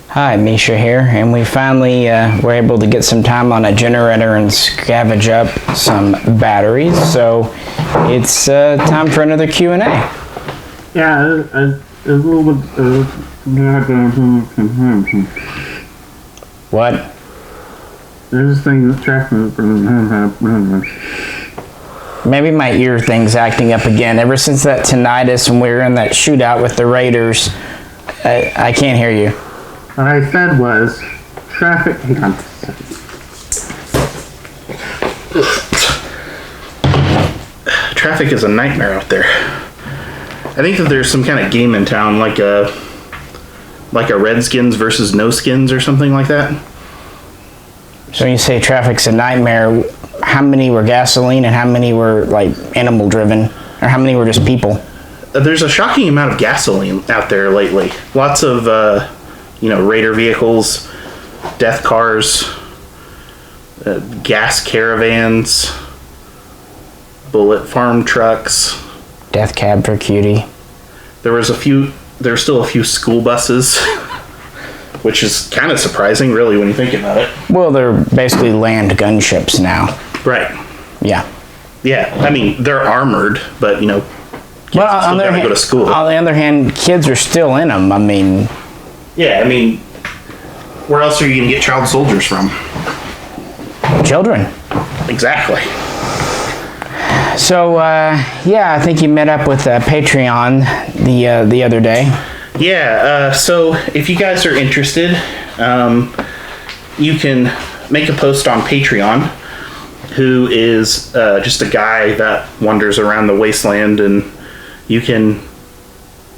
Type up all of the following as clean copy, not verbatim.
Hi, Misha here, and we finally were able to get some time on a generator and scavenge up some batteries, so it's time for another Q&A. Yeah, a little bit What? There's this thing that's tracking. Maybe my ear thing's acting up again. Ever since that tinnitus when we were in that shootout with the Raiders, I can't hear you. What I said was traffic. Hang on. Traffic is a nightmare out there. I think that there's some kind of game in town, like a Redskins versus No Skins or something like that. So when you say traffic's a nightmare, how many were gasoline and how many were like animal driven, or how many were just people? There's a shocking amount of gasoline out there lately. Lots of Raider vehicles, death cars, gas caravans, bullet farm trucks. Death cab for cutie. There's still a few school buses, which is kind of surprising, really, when you think about it. Well, they're basically land gunships now. Right. Yeah. Yeah. I mean, they're armored, but kids well, still gotta go to school. On the other hand, kids are still in them. I mean. Yeah. I mean, where else are you gonna get child soldiers from? Children. Exactly. So, I think you met up with Paytrion the other day. Yeah, so if you guys are interested, you can make a post on Paytrion, who is just a guy that wanders around the Wasteland, and you can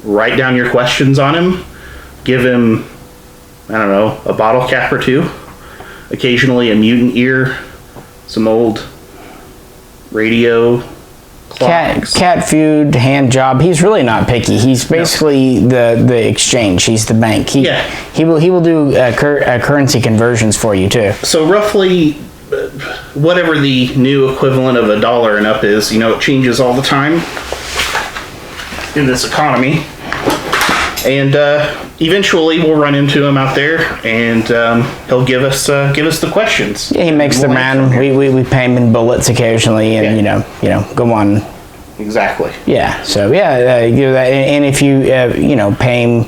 write down your questions on him, give him, I don't know, a bottle cap or two, occasionally a mutant ear, some old radio clocks. Cat food, hand job. He's really not picky. He's basically the exchange. He's the bank. He will do currency conversions for you too. So roughly, whatever the new equivalent of $1 and up is, it changes all the time in this economy. And eventually, we'll run into him out there, and he'll give us the questions. Yeah, he makes the round. We pay him in bullets occasionally, and go on. Exactly. Yeah. So do that, and if you pay him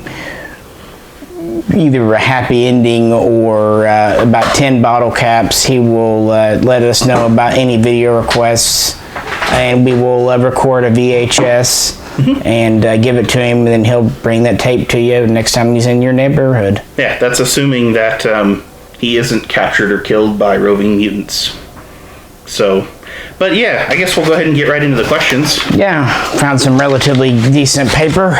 either a happy ending or about 10 bottle caps, he will let us know about any video requests, and we will record a VHS. Mm-hmm. And give it to him, and then he'll bring that tape to you next time he's in your neighborhood. Yeah, that's assuming that he isn't captured or killed by roving mutants. So, but yeah, I guess we'll go ahead and get right into the questions. Yeah, found some relatively decent paper.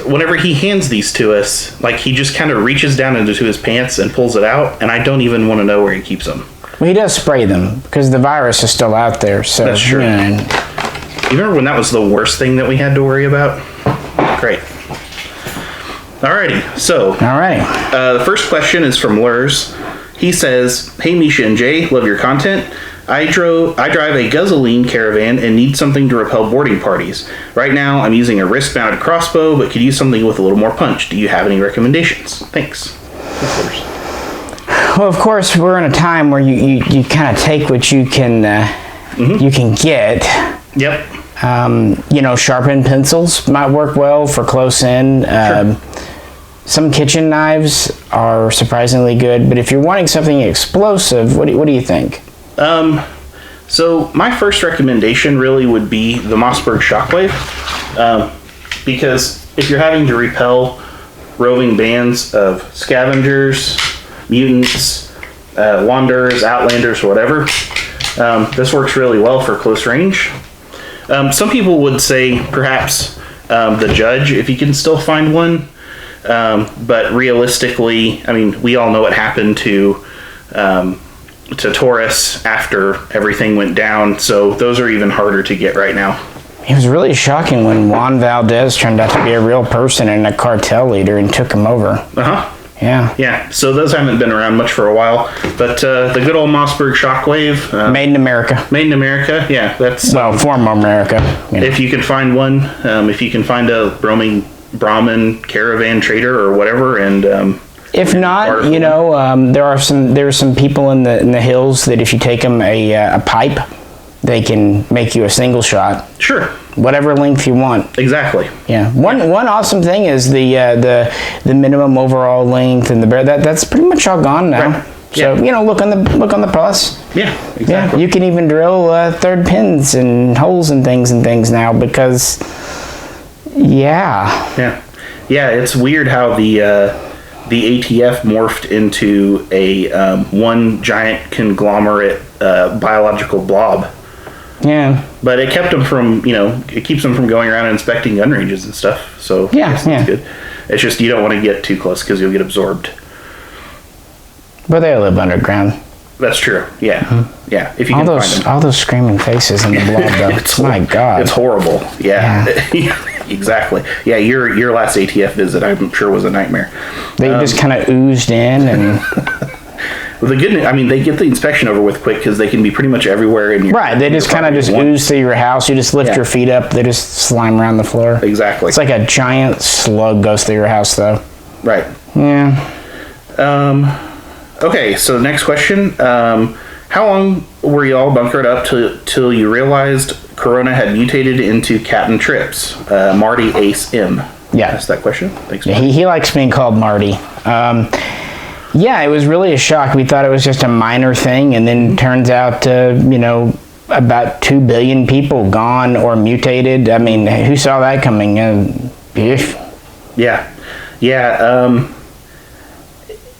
Whenever he hands these to us, like, he just kind of reaches down into his pants and pulls it out, and I don't even want to know where he keeps them. Well, he does spray them because the virus is still out there. So that's true. You remember when that was the worst thing that we had to worry about? Great. Alrighty. So. Alright. The first question is from Lurs. He says, "Hey Misha and Jay, love your content. I drive a gasoline caravan and need something to repel boarding parties. Right now, I'm using a wrist-mounted crossbow, but could use something with a little more punch. Do you have any recommendations? Thanks." Lurs. Well, of course, we're in a time where you kind of take what you can get. Yep. Sharpened pencils might work well for close in. Sure. Some kitchen knives are surprisingly good, but if you're wanting something explosive, what do you think? So my first recommendation really would be the Mossberg Shockwave, because if you're having to repel roving bands of scavengers, mutants, wanderers, outlanders, whatever, this works really well for close range. Some people would say perhaps the Judge, if you can still find one, but realistically, I mean, we all know what happened to Taurus after everything went down, so those are even harder to get right now. It was really shocking when Juan Valdez turned out to be a real person and a cartel leader and took him over. Uh-huh. Yeah. Yeah, so those haven't been around much for a while, but the good old Mossberg Shockwave, Made in America. made in America. Yeah, that's Well, from America. You know. if you can find one, if you can find a Brahmin Caravan trader or whatever, and If not, you know, there's some people in the hills that if you take them a pipe, they can make you a single shot, sure, whatever length you want. exactly. Yeah. One awesome thing is the minimum overall length and that's pretty much all gone now. Right. So Yeah. you know, look on the plus. Yeah, Yeah, exactly. you can even drill third pins and holes and things now because, yeah. Yeah, it's weird how the ATF morphed into a one giant conglomerate biological blob. Yeah. But it kept them from, it keeps them from going around and inspecting gun ranges and stuff. So Yeah, I guess that's yeah. good. It's just you don't want to get too close because you'll get absorbed. But they live underground. That's true. Yeah, yeah. If you All can find them. those screaming faces in the blob, though. My God. It's horrible. Yeah. Exactly. Yeah, your last ATF visit, I'm sure, was a nightmare. They just kind of oozed in and. Well, the good news, I mean, they get the inspection over with quick because they can be pretty much everywhere in your Right, they just kind of just ooze through your house. You just lift Yeah. your feet up, they just slime around the floor. Exactly. It's like a giant slug goes through your house, though. Right. Yeah. Okay, so the next question. How long were you all bunkered up till you realized Corona had mutated into Captain Trips? Marty Ace M. Yeah. Asked that question. Thanks. Yeah, he likes being called Marty. Yeah, it was really a shock. We thought it was just a minor thing, and then turns out, about 2 billion people gone or mutated. I mean, who saw that coming? Yeah.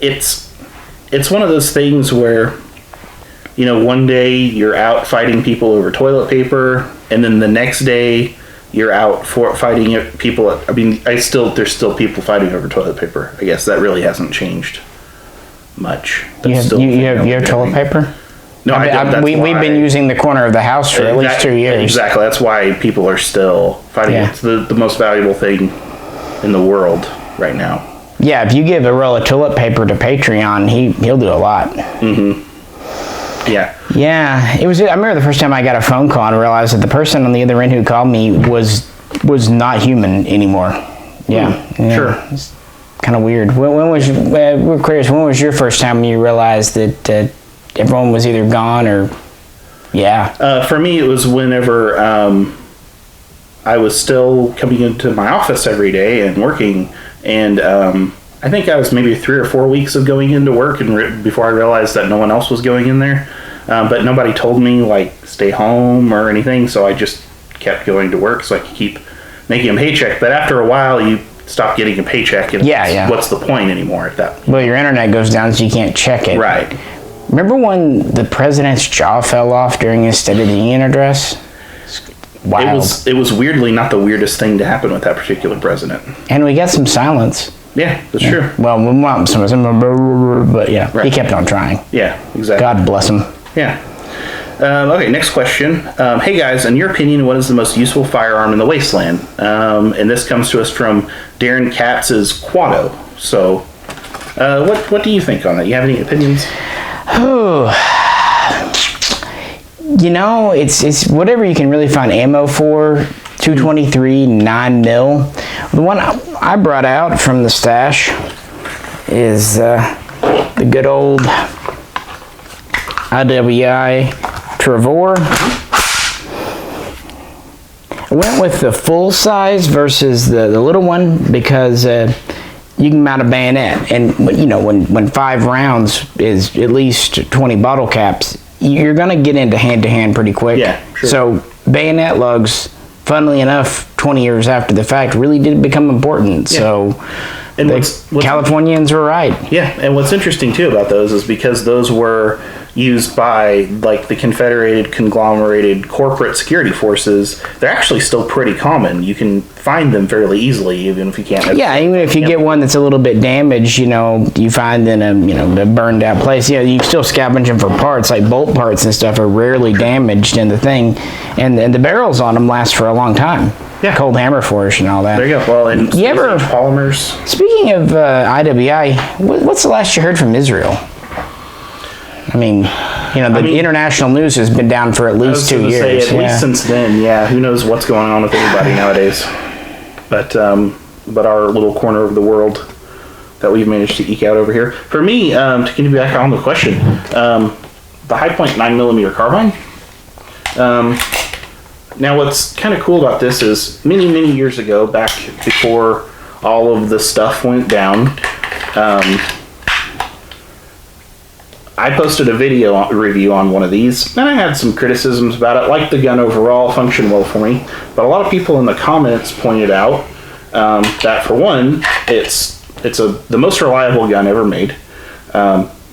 It's one of those things where, one day you're out fighting people over toilet paper, and then the next day you're out fighting people. There's still people fighting over toilet paper. I guess that really hasn't changed much. You have toilet paper? No, I don't. We've been using the corner of the house for at least 2 years. Exactly. That's why people are still fighting. Yeah. It's the most valuable thing in the world right now. Yeah, if you give a roll of toilet paper to Paytrion, he'll do a lot. Yeah. Yeah, it was. I remember the first time I got a phone call and realized that the person on the other end who called me was not human anymore. Yeah, Sure. It's kind of weird. We're curious. When was your first time you realized that everyone was either gone or? Yeah. For me, it was whenever I was still coming into my office every day and working, and I think I was maybe 3 or 4 weeks of going into work, and before I realized that no one else was going in there. But nobody told me stay home or anything, so I just kept going to work so I could keep making a paycheck. But after a while, you stop getting a paycheck, and what's the point anymore at that point? Well, your internet goes down, so you can't check it. Right. Remember when the president's jaw fell off during his State of the Union address? Wild. It was weirdly not the weirdest thing to happen with that particular president. And we got some silence. Yeah, that's true. Well, we want some, but yeah, Right. he kept on trying. Yeah, exactly. God bless him. Yeah. Okay, next question. Hey guys, in your opinion, what is the most useful firearm in the Wasteland? And this comes to us from Darren Katz's Quado. So, what do you think on that? You have any opinions? Oh, it's whatever you can really find ammo for. 223 9mm. The one I brought out from the stash is the good old IWI Trevor. I went with the full size versus the little one because you can mount a bayonet, and when 5 rounds is at least 20 bottle caps, you're gonna get into hand to hand pretty quick. Yeah, sure. So bayonet lugs, funnily enough, 20 years after the fact, really did become important. Yeah. So And the Californians were right. Yeah, and what's interesting too about those is because those were used by like the confederated, conglomerated corporate security forces, they're actually still pretty common. You can find them fairly easily, even if you can't. Yeah, even if you get one that's a little bit damaged, you know, you find in a burned out place, yeah, you can still scavenge them for parts, like bolt parts and stuff are rarely damaged in the thing, and the barrels on them last for a long time. Yeah. Cold hammer force and all that. There you go. Well, and you ever polymers. Speaking of IWI, what's the last you heard from Israel? I mean, the international news has been down for at least 2 years. At least since then, yeah. Who knows what's going on with anybody nowadays? But our little corner of the world that we've managed to eke out over here. For me, to get back on the question, the High Point 9mm carbine. Now, what's kind of cool about this is many, many years ago, back before all of the stuff went down, I posted a video review on one of these, and I had some criticisms about it. Like the gun overall, functioned well for me, but a lot of people in the comments pointed out that for one, it's the most reliable gun ever made,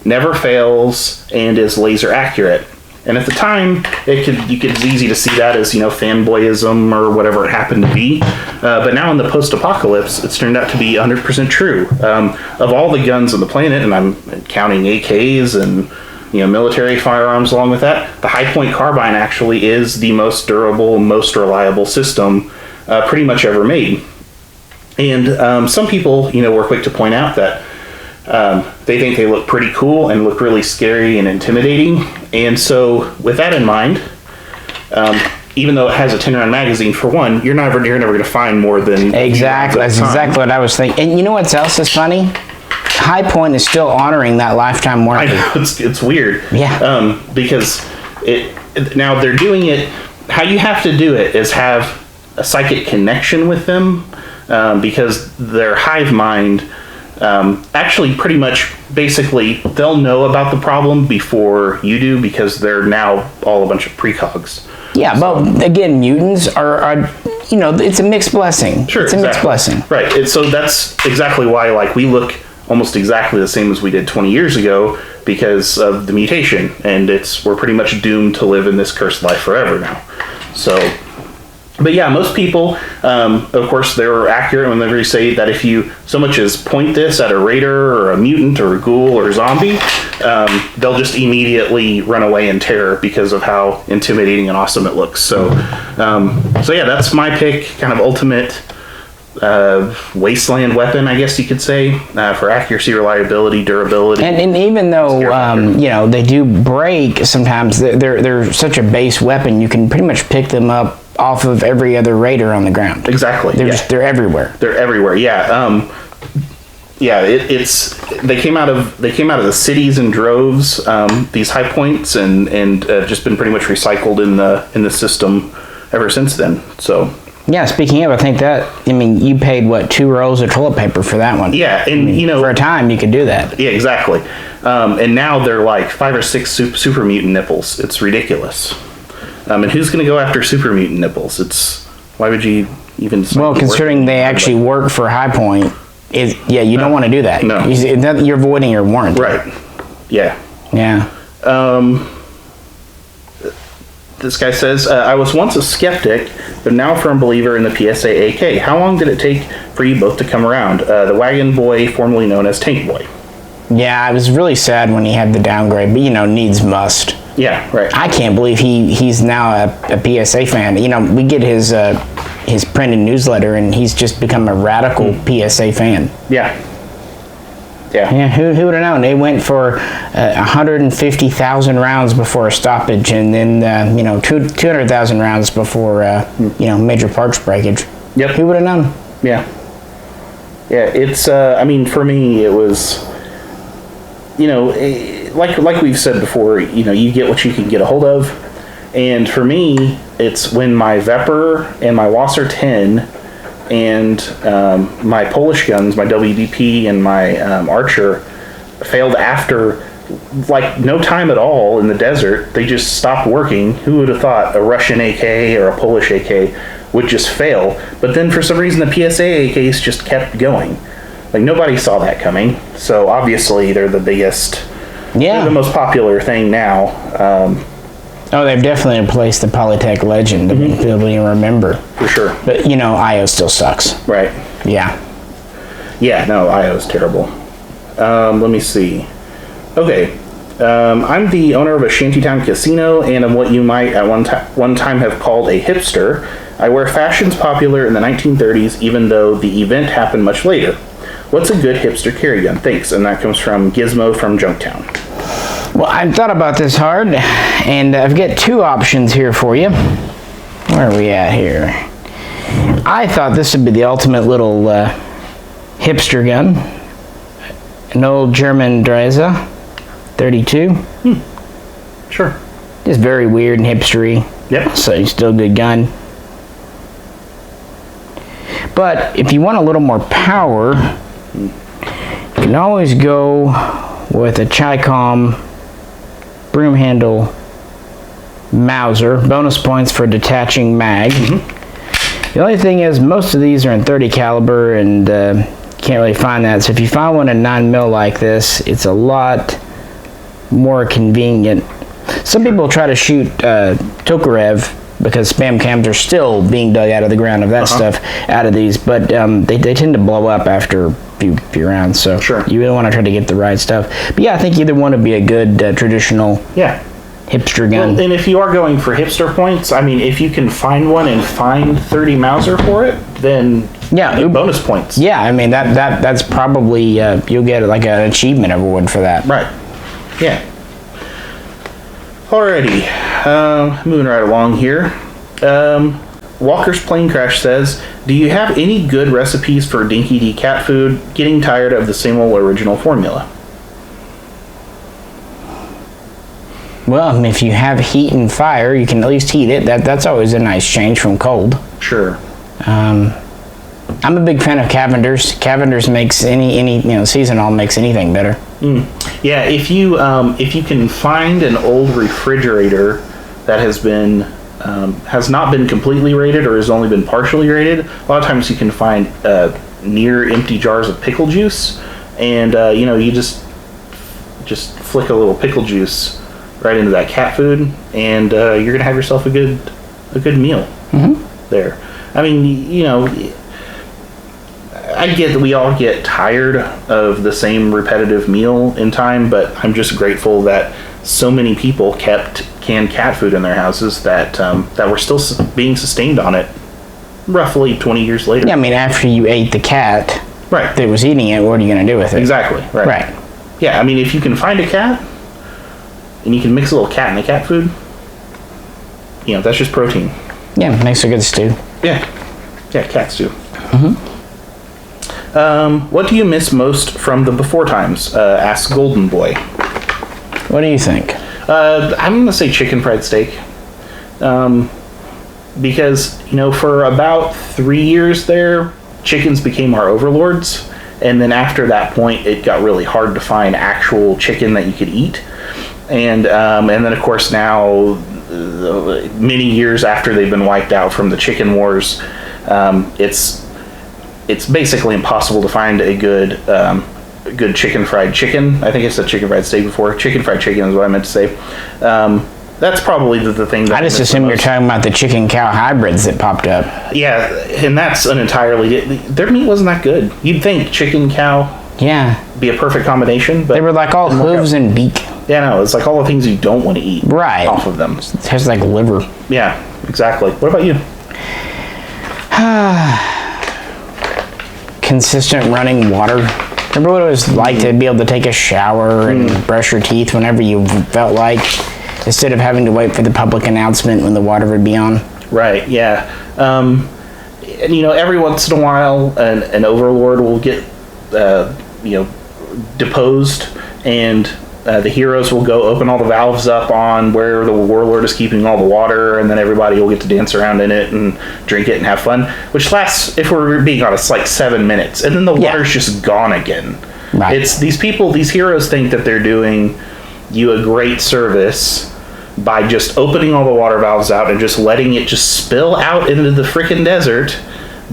never fails, and is laser accurate. And at the time, it's easy to see that as fanboyism or whatever it happened to be. But now in the post-apocalypse, it's turned out to be 100% true. Of all the guns on the planet, and I'm counting AKs and military firearms along with that, the High Point carbine actually is the most durable, most reliable system pretty much ever made. And some people, were quick to point out that they think they look pretty cool and look really scary and intimidating. And so with that in mind, even though it has a 10-round magazine, for one, you're never going to find more than... Exactly. That's exactly what I was thinking. And you know what else is funny? High Point is still honoring that lifetime warranty. I know, it's weird. Yeah. Because now they're doing it... How you have to do it is have a psychic connection with them, because their hive mind... actually pretty much basically they'll know about the problem before you do, because they're now all a bunch of precogs. Yeah, but again, mutants are it's a mixed blessing. Sure, it's a mixed blessing. Right. And so that's exactly why we look almost exactly the same as we did 20 years ago, because of the mutation, and we're pretty much doomed to live in this cursed life forever now. So but yeah, most people, of course, they're accurate when they say that if you so much as point this at a raider or a mutant or a ghoul or a zombie, they'll just immediately run away in terror because of how intimidating and awesome it looks. So yeah, that's my pick, kind of ultimate wasteland weapon, I guess you could say, for accuracy, reliability, durability. And even though they do break sometimes, they're such a base weapon, you can pretty much pick them up off of every other raider on the ground. Exactly. They're everywhere. They're everywhere. Yeah. They came out of the cities in droves. These High Points and just been pretty much recycled in the system ever since then. So. Yeah, speaking of, I think you paid, what, 2 rolls of toilet paper for that one? Yeah, and for a time, you could do that. Yeah, exactly. And now they're like 5 or 6 super mutant nipples. It's ridiculous. And who's going to go after super mutant nipples? Why would you even... Well, considering they actually work for High Point, you don't want to do that. No. You're voiding your warranty. Right. Yeah. Yeah. This guy says, I was once a skeptic, but now a firm believer in the PSA AK. How long did it take for you both to come around? The Wagon Boy, formerly known as Tank Boy. Yeah, I was really sad when he had the downgrade, but needs must. Yeah, right. I can't believe he's now a PSA fan. We get his printed newsletter, and he's just become a radical PSA fan. Yeah. Yeah. Yeah, who would have known? They went for 150,000 rounds before a stoppage, and then 200,000 rounds before major parts breakage. Yep. Who would have known? Yeah. Yeah. It's for me, it was like we've said before. You get what you can get a hold of, and for me, it's when my Vepr and my Wasser 10. And my Polish guns, my WDP and my Archer, failed after no time at all in the desert. They just stopped working. Who would have thought a Russian AK or a Polish AK would just fail? But then for some reason the PSA AKs just kept going. Nobody saw that coming. So obviously they're the biggest Yeah. They're the most popular thing now. Oh, they've definitely replaced the Polytech Legend that people even remember. For sure. But, IO still sucks. Right. Yeah. Yeah, no, IO is terrible. Let me see. Okay. I'm the owner of a shantytown casino and am what you might at one time have called a hipster. I wear fashions popular in the 1930s, even though the event happened much later. What's a good hipster carry gun? Thanks. And that comes from Gizmo from Junktown. Well, I've thought about this hard, and I've got two options here for you. Where are we at here? I thought this would be the ultimate little hipster gun. An old German Dreza 32. Sure. Just very weird and hipstery. Yep. So it's still a good gun. But if you want a little more power, you can always go with a Chicom broom handle Mauser. Bonus points for detaching mag. The only thing is most of these are in 30 caliber and can't really find that. So if you find one in 9mm like this, it's a lot more convenient. Some people try to shoot Tokarev because spam cams are still being dug out of the ground of that stuff out of these, but they tend to blow up after a few rounds, so sure. You really want to try to get the right stuff. But yeah, I think either one would be a good traditional hipster gun. Well, and if you are going for hipster points, I mean, if you can find one and find 30 Mauser for it, then bonus points. Yeah, I mean that's probably you'll get like an achievement award for that. Right. Yeah. Alrighty, moving right along here. Walker's Plane Crash says, do you have any good recipes for Dinky D cat food? Getting tired of the same old original formula. Well, if you have heat and fire, you can at least heat it. That's always a nice change from cold. Sure. I'm a big fan of Cavender's. Cavender's makes any seasonal makes anything better. Yeah, if you can find an old refrigerator that has not been completely rated or has only been partially rated, a lot of times you can find near empty jars of pickle juice, and you just flick a little pickle juice right into that cat food, and you're gonna have yourself a good meal there. I mean, I get that we all get tired of the same repetitive meal in time, but I'm just grateful that so many people kept canned cat food in their houses that were still being sustained on it roughly 20 years later. Yeah, I mean, after you ate the cat that was eating it, what are you going to do with it? Exactly, right. Right. Yeah, I mean, if you can find a cat and you can mix a little cat in the cat food, that's just protein. Yeah, makes a good stew. Yeah, cat stew. What do you miss most from the before times? Asks Golden Boy. What do you think? I'm going to say chicken fried steak. Because, for about 3 years there, chickens became our overlords. And then after that point, it got really hard to find actual chicken that you could eat. And then, of course, now, many years after they've been wiped out from the chicken wars, it's basically impossible to find a good chicken fried chicken. I think I said chicken fried steak before. Chicken fried chicken is what I meant to say. That's probably the thing that I just assumed you're talking about the chicken cow hybrids that popped up. Yeah, and that's an entirely... Their meat wasn't that good. You'd think chicken cow be a perfect combination, but... They were like all hooves and beak. Yeah, no, it's like all the things you don't want to eat off of them. It has like liver. Yeah, exactly. What about you? Consistent running water. Remember what it was like to be able to take a shower and brush your teeth whenever you felt like, instead of having to wait for the public announcement when the water would be on? Right, yeah. And, every once in a while, an overlord will get, deposed, and the heroes will go open all the valves up on where the warlord is keeping all the water, and then everybody will get to dance around in it and drink it and have fun, which lasts, if we're being honest, like 7 minutes, and then the water's just gone again. Right. It's these heroes think that they're doing you a great service by just opening all the water valves out and just letting it just spill out into the frickin' desert,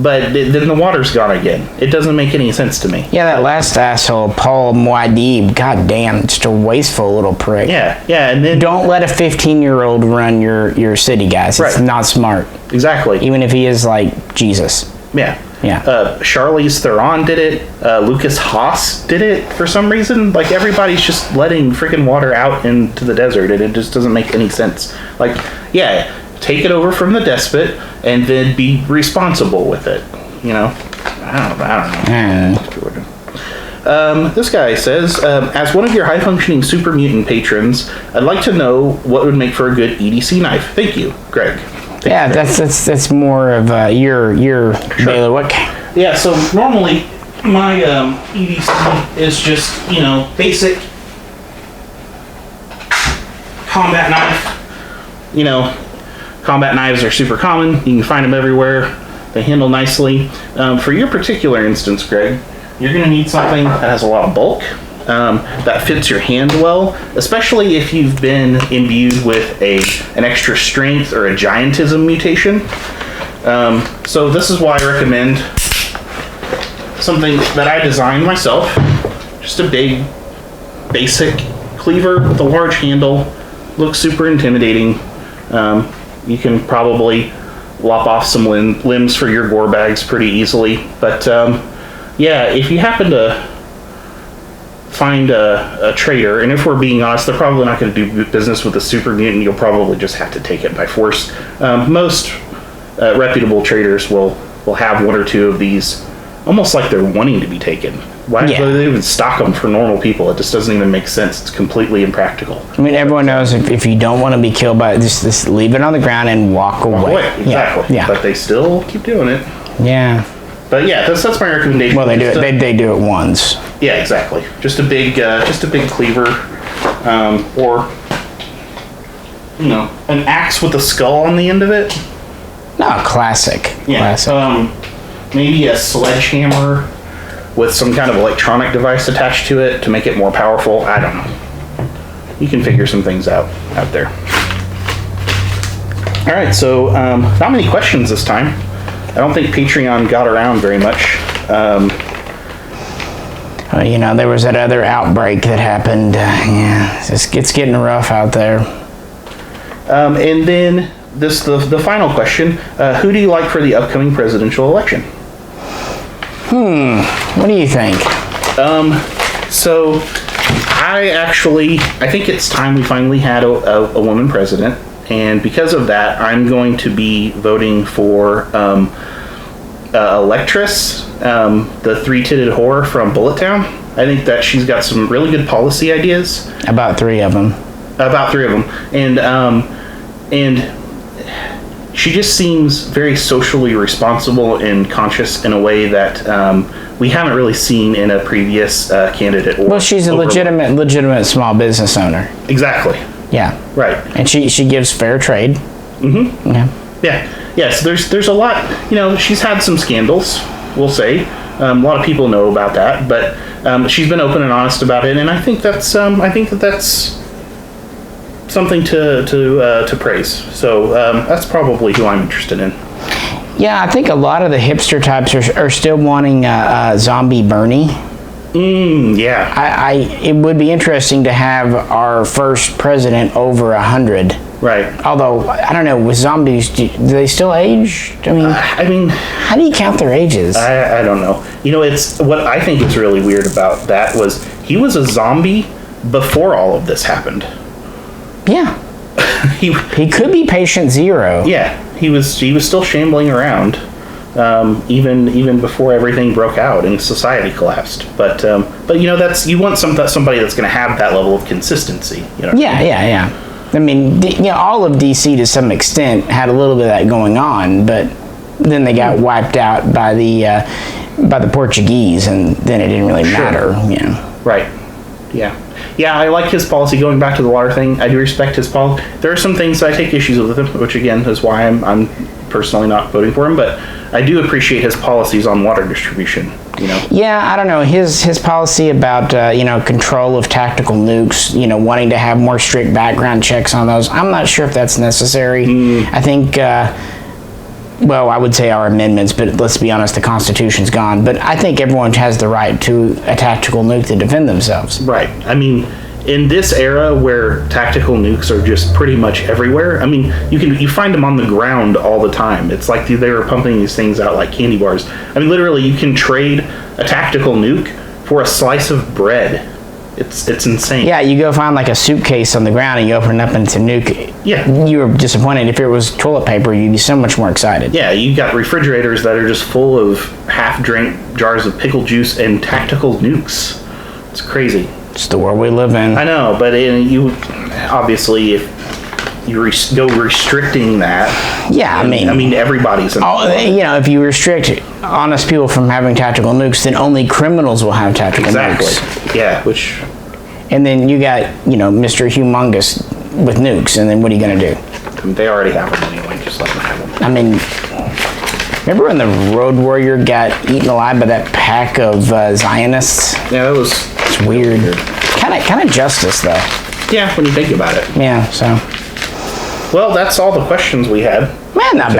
but then the water's gone again. It doesn't make any sense to me. Yeah, that last asshole, Paul Muad'Dib, goddamn, just a wasteful little prick. Yeah, and then Don't let a 15-year-old run your city, guys. It's Right. not smart. exactly. Even if he is like Jesus. Yeah. Yeah. Charlize Theron did it. Lucas Haas did it for some reason. Like, everybody's just letting freaking water out into the desert, and it just doesn't make any sense. Like, yeah, take it over from the despot, and then be responsible with it. You know? I don't know. This guy says, as one of your high-functioning super mutant patrons, I'd like to know what would make for a good EDC knife. Thank you, Greg. Yeah, that's more of your bailiwick. Yeah, so normally my EDC is just, basic combat knife. Combat knives are super common. You can find them everywhere. They handle nicely. For your particular instance, Greg, you're going to need something that has a lot of bulk, that fits your hand well, especially if you've been imbued with an extra strength or a giantism mutation. So this is why I recommend something that I designed myself. Just a big, basic cleaver with a large handle. Looks super intimidating. You can probably lop off some limbs for your gore bags pretty easily. But yeah, if you happen to find a trader, and if we're being honest, they're probably not going to do business with a super mutant. You'll probably just have to take it by force. Most reputable traders will have one or two of these, almost like they're wanting to be taken. Why do they even stock them for normal people? It just doesn't even make sense. It's completely impractical. I mean, everyone knows if you don't want to be killed by it, just leave it on the ground and walk away. Exactly. Yeah. But they still keep doing it. Yeah. But yeah, that's my recommendation. Well, they do it. They do it once. Yeah, exactly. Just a big cleaver, or an axe with a skull on the end of it. No, classic. Yeah. Classic. Maybe a sledgehammer with some kind of electronic device attached to it to make it more powerful. I don't know. You can figure some things out there. All right, so not many questions this time. I don't think Paytrion got around very much. There was that other outbreak that happened. Yeah, it's getting rough out there. And then the final question: who do you like for the upcoming presidential election? What do you think? So I think it's time we finally had a woman president, and because of that, I'm going to be voting for Electress, the three-titted whore from Bullet Town. I think that she's got some really good policy ideas. About three of them. And she just seems very socially responsible and conscious in a way that we haven't really seen in a previous candidate. Well, she's a legitimate small business owner. Exactly. Yeah. Right. And she gives fair trade. Mm-hmm. Yeah. Yeah. Yes. There's a lot. She's had some scandals. We'll say. A lot of people know about that, but she's been open and honest about it, and I think that's something to praise. So that's probably who I'm interested in. Yeah, I think a lot of the hipster types are still wanting zombie Bernie. Yeah. It would be interesting to have our first president over 100. Right. Although I don't know, with zombies, do they still age? I mean, how do you count their ages? I don't know. It's what I think is really weird about that was he was a zombie before all of this happened. Yeah. he could be patient zero. Yeah, he was still shambling around, even before everything broke out and society collapsed. But that's, you want somebody that's going to have that level of consistency. Yeah. I mean, all of DC to some extent had a little bit of that going on, but then they got wiped out by the Portuguese, and then it didn't really matter. Right. Yeah, I like his policy. Going back to the water thing, I do respect his policy. There are some things that I take issues with him, which again is why I'm personally not voting for him. But I do appreciate his policies on water distribution. Yeah, I don't know, his policy about control of tactical nukes. Wanting to have more strict background checks on those. I'm not sure if that's necessary. I think well, I would say our amendments, but let's be honest, the Constitution's gone. But I think everyone has the right to a tactical nuke to defend themselves. Right. I mean, in this era where tactical nukes are just pretty much everywhere, I mean, you find them on the ground all the time. It's like they were pumping these things out like candy bars. I mean, literally, you can trade a tactical nuke for a slice of bread. It's insane. Yeah, you go find like a suitcase on the ground and you open it up and it's a nuke. Yeah. You were disappointed. If it was toilet paper, you'd be so much more excited. Yeah, you got refrigerators that are just full of half-drank jars of pickle juice and tactical nukes. It's crazy. It's the world we live in. I know, but you obviously, if you go restricting that, Yeah, I mean everybody's in if you restrict honest people from having tactical nukes, then only criminals will have tactical nukes. Yeah, which... And then you got, Mr. Humongous with nukes, and then what are you going to do? They already have them anyway, just let them have them. I mean, remember when the Road Warrior got eaten alive by that pack of Zionists? Yeah, that was... It's weird. Kind of justice, though. Yeah, when you think about it. Yeah, so... Well, that's all the questions we had. Man, not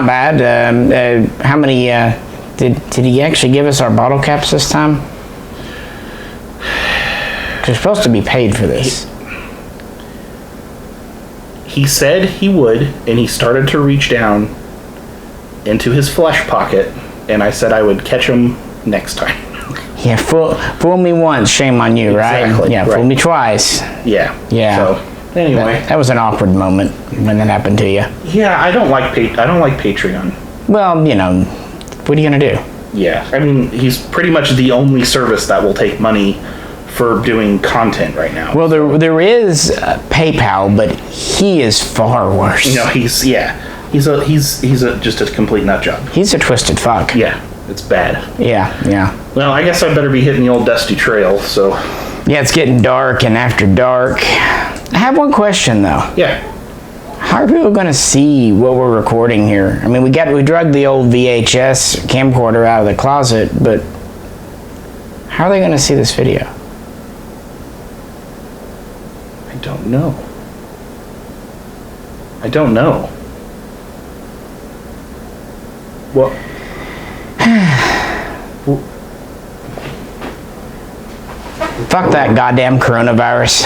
bad. How many, did he actually give us our bottle caps this time? 'Cause we're supposed to be paid for this. He said he would, and he started to reach down into his flesh pocket, and I said I would catch him next time. Yeah, fool me once, shame on you, right? Exactly, Yeah, right. fool me twice. Yeah. Yeah. So, anyway. That was an awkward moment when that happened to you. Yeah, I don't like Patreon. Well, what are you gonna do? Yeah, I mean, he's pretty much the only service that will take money for doing content right now. Well, there is PayPal, but he is far worse. He's just a complete nut job. He's a twisted fuck. Yeah, it's bad. Yeah. Well, I guess I better be hitting the old dusty trail, so... Yeah, it's getting dark and after dark. I have one question, though. Yeah. How are people going to see what we're recording here? I mean, we drug the old VHS camcorder out of the closet, but how are they going to see this video? I don't know. Well... Fuck that goddamn coronavirus.